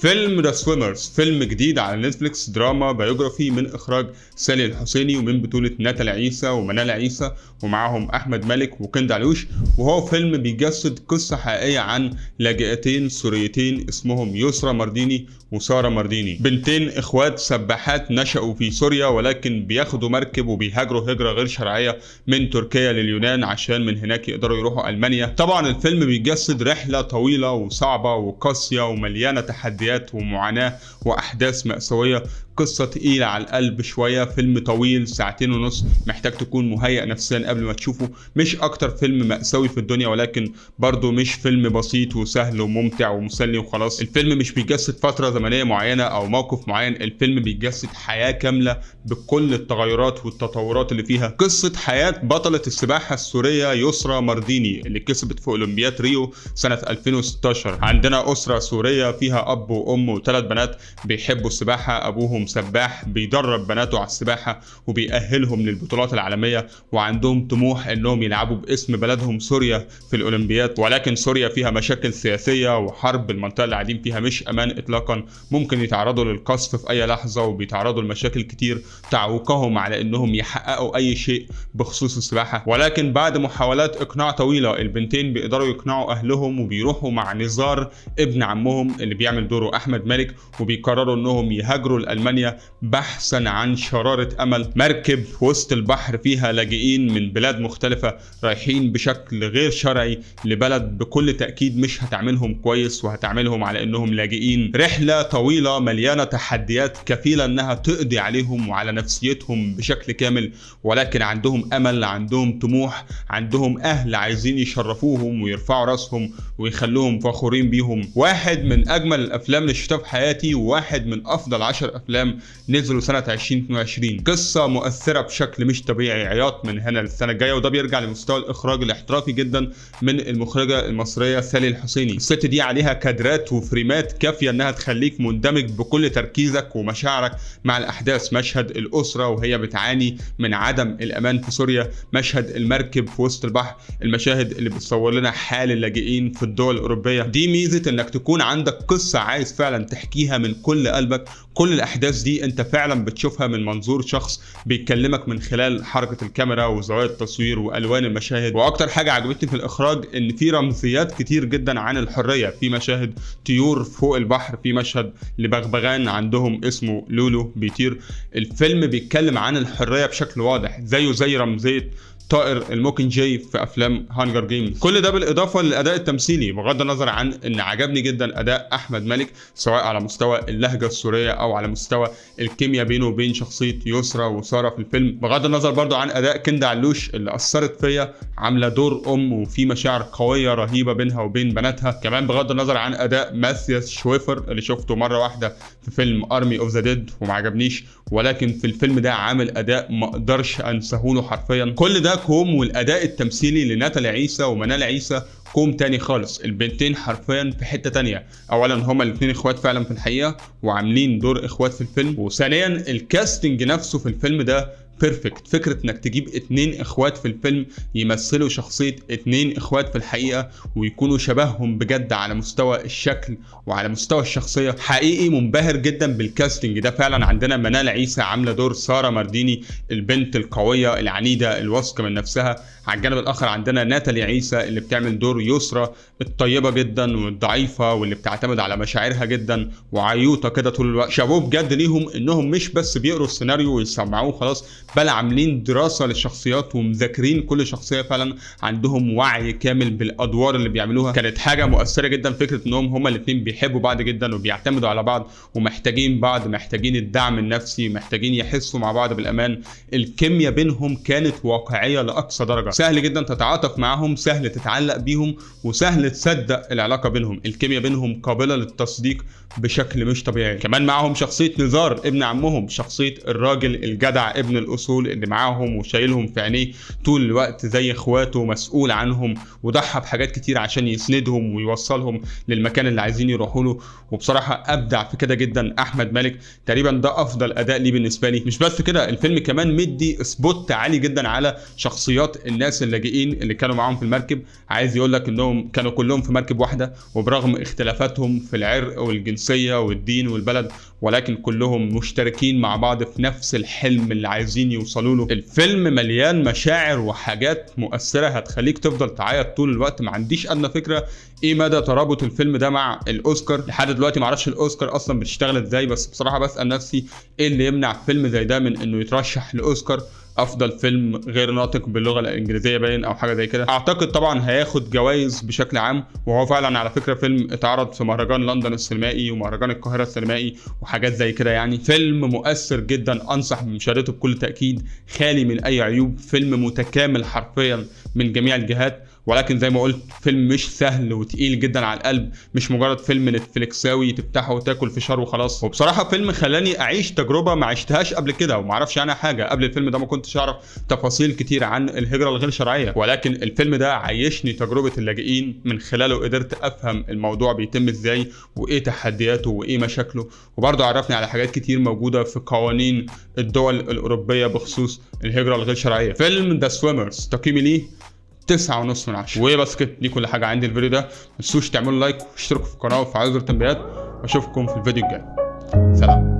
فيلم ذا سويمرز، فيلم جديد على نتفليكس، دراما بايوجرافي من اخراج سالي الحسيني ومن بطولة ناتالي عيسى ومنال عيسى ومعاهم احمد مالك وكند علوش. وهو فيلم بيجسد قصة حقيقية عن لاجئتين سوريتين اسمهم يسرا مرديني وسارة مرديني، بنتين اخوات سباحات نشأوا في سوريا ولكن بياخدوا مركب وبيهاجروا هجرة غير شرعية من تركيا لليونان عشان من هناك يقدروا يروحوا المانيا. طبعا الفيلم بيجسد رحلة طويلة وصعبة وقاسية ومليانة تحديات ومعاناة واحداث مأساوية، قصة تقيلة على القلب شوية. فيلم طويل 2.5 ساعات، محتاج تكون مهيئ نفسيا قبل ما تشوفه. مش اكتر فيلم مأساوي في الدنيا ولكن برضه مش فيلم بسيط وسهل وممتع ومسلي وخلاص. الفيلم مش بيجسد فترة زمنية معينة او موقف معين، الفيلم بيجسد حياة كاملة بكل التغيرات والتطورات اللي فيها. قصة حياة بطلة السباحة السورية يسرا مرديني اللي كسبت في اولمبياد ريو سنة 2016. عندنا اسرة سورية فيها اب وام و3 بنات بيحبوا السباحة، ابوهم سباح بيدرب بناته على السباحة وبيأهلهم للبطولات العالمية، وعندهم طموح انهم يلعبوا باسم بلدهم سوريا في الاولمبياد. ولكن سوريا فيها مشاكل سياسية وحرب، المنطقة اللي قاعدين فيها مش امان اطلاقا، ممكن يتعرضوا للقصف في اي لحظة وبيتعرضوا لمشاكل كتير تعوقهم على انهم يحققوا اي شيء بخصوص السباحة. ولكن بعد محاولات اقناع طويلة البنتين بيقدروا يقنعوا اهلهم وبيروحوا مع نزار ابن عمهم اللي بيعمل دوره احمد مالك، وبيقرروا انهم يهاجروا لألمانيا بحثا عن شرارة امل. مركب وسط البحر فيها لاجئين من بلاد مختلفة رايحين بشكل غير شرعي لبلد بكل تأكيد مش هتعملهم كويس وهتعملهم على انهم لاجئين. رحلة طويلة مليانة تحديات كفيلة انها تقضي عليهم وعلى نفسيتهم بشكل كامل، ولكن عندهم امل، عندهم طموح، عندهم اهل عايزين يشرفوهم ويرفعوا راسهم ويخلوهم فخورين بيهم. واحد من اجمل الافلام اللي شفتها في حياتي، وواحد من افضل 10 افلام نزلوا سنة 2022. قصة مؤثرة بشكل مش طبيعي، عياط من هنا للسنة الجاية، وده بيرجع لمستوى الاخراج الاحترافي جدا من المخرجة المصرية سالي الحسيني. الست دي عليها كادرات وفريمات كافية انها تخليك مندمج بكل تركيزك ومشاعرك مع الاحداث. مشهد الاسرة وهي بتعاني من عدم الامان في سوريا، مشهد المركب في وسط البحر، المشاهد اللي بتصور لنا حال اللاجئين في الدول الاوروبية. دي ميزة انك تكون عندك قصة عايز فعلا تحكيها من كل قلبك. كل الاحداث دي انت فعلا بتشوفها من منظور شخص بيكلمك من خلال حركة الكاميرا وزوايا التصوير والوان المشاهد. واكتر حاجة عجبتني في الاخراج ان في رمزيات كتير جدا عن الحرية، في مشاهد طيور فوق البحر، في مشهد لبغبغان عندهم اسمه لولو بيطير. الفيلم بيتكلم عن الحرية بشكل واضح، زيه زي رمزية طائر الموكن جاي في افلام هانجر جيمز. كل ده بالاضافه للاداء التمثيلي، بغض النظر عن ان عجبني جدا اداء احمد مالك سواء على مستوى اللهجه السوريه او على مستوى الكيمياء بينه وبين شخصيه يسرا وساره في الفيلم. بغض النظر برضو عن اداء كند علوش اللي اثرت فيا، عامله دور ام وفي مشاعر قويه رهيبه بينها وبين بناتها. كمان بغض النظر عن اداء ماثياس شويفر اللي شفته مره واحده في فيلم ارمي اوف ذا ديد وما عجبنيش، ولكن في الفيلم ده عامل اداء ما اقدرش انساهوله حرفيا. كل ده كوم، والاداء التمثيلي لناتالي عيسى ومنال عيسى كوم تاني خالص. البنتين حرفيا في حتة تانية. اولا هما الاثنين اخوات فعلا في الحقيقة وعاملين دور اخوات في الفيلم، وثانيا الكاستنج نفسه في الفيلم ده بيرفكت. فكرة انك تجيب 2 اخوات في الفيلم يمثلوا شخصية 2 اخوات في الحقيقة ويكونوا شبههم بجد على مستوى الشكل وعلى مستوى الشخصية، حقيقي منبهر جدا بالكاستنج ده. فعلا عندنا منال عيسى عاملة دور سارة مرديني، البنت القوية العنيدة الواثقة من نفسها. على الجانب الاخر عندنا ناتالي عيسى اللي بتعمل دور يسرا الطيبة جدا والضعيفة واللي بتعتمد على مشاعرها جدا وعيوطة كده طول الوقت. شابوه بجد ليهم انهم مش بس بيقروا السيناريو ويسمعوه خلاص، بل عاملين دراسة للشخصيات ومذاكرين كل شخصية، فعلا عندهم وعي كامل بالادوار اللي بيعملوها. كانت حاجة مؤثرة جدا فكرة انهم هما الاثنين بيحبوا بعض جدا وبيعتمدوا على بعض ومحتاجين بعض، محتاجين الدعم النفسي، محتاجين يحسوا مع بعض بالامان. الكيمياء بينهم كانت واقعية لاقصى درجة، سهل جدا تتعاطف معهم، سهل تتعلق بيهم، وسهل تصدق العلاقة بينهم. الكيمياء بينهم قابلة للتصديق بشكل مش طبيعي. كمان معهم شخصية نزار ابن عمهم، شخصية الراجل الجدع ابن الأسرة الاصول اللي معاهم وشايلهم في عينيه طول الوقت زي اخواته ومسؤول عنهم، وضحى بحاجات كتير عشان يسندهم ويوصلهم للمكان اللي عايزين يروحوا له. وبصراحه ابدع في كده جدا احمد مالك، تقريبا ده افضل اداء ليه بالنسبه لي. مش بس كده، الفيلم كمان مدي سبوت عالي جدا على شخصيات الناس اللاجئين اللي كانوا معاهم في المركب. عايز يقول لك انهم كانوا كلهم في مركب واحده، وبرغم اختلافاتهم في العرق والجنسيه والدين والبلد، ولكن كلهم مشتركين مع بعض في نفس الحلم اللي عايزين يوصلوا له. الفيلم مليان مشاعر وحاجات مؤثره هتخليك تفضل تعيط طول الوقت. ما عنديش ادنى فكره ايه مدى ترابط الفيلم ده مع الاوسكار. لحد دلوقتي ما اعرفش الاوسكار اصلا بتشتغل ازاي، بس بصراحه بسال نفسي ايه اللي يمنع فيلم زي ده من انه يترشح لاوسكار افضل فيلم غير ناطق باللغه الانجليزيه باين او حاجه زي كده. اعتقد طبعا هياخد جوائز بشكل عام، وهو فعلا على فكره فيلم اتعرض في مهرجان لندن السينمائي ومهرجان القاهره السينمائي وحاجات زي كده. يعني فيلم مؤثر جدا، انصح بمشاهدته بكل تاكيد، خالي من اي عيوب، فيلم متكامل حرفيا من جميع الجهات. ولكن زي ما قلت فيلم مش سهل وتقيل جدا على القلب، مش مجرد فيلم نتفليكساوي تفتحه وتاكل فشار وخلاص. وبصراحه فيلم خلاني اعيش تجربه ما عشتهاش قبل كده وما اعرفش عنها حاجه. قبل الفيلم ده ما كنتش اعرف تفاصيل كتير عن الهجره الغير شرعيه، ولكن الفيلم ده عيشني تجربه اللاجئين، من خلاله قدرت افهم الموضوع بيتم ازاي وايه تحدياته وايه مشاكله، وبرضه عرفني على حاجات كتير موجوده في قوانين الدول الاوروبيه بخصوص الهجره الغير شرعيه. فيلم ذا سويمرز تقييمي ليه 9.5 من 10. وبس كده، دي كل حاجه عندي الفيديو ده. متنسوش تعملوا لايك واشتركوا في القناه وفعلوا زر التنبيهات، واشوفكم في الفيديو الجاي. سلام.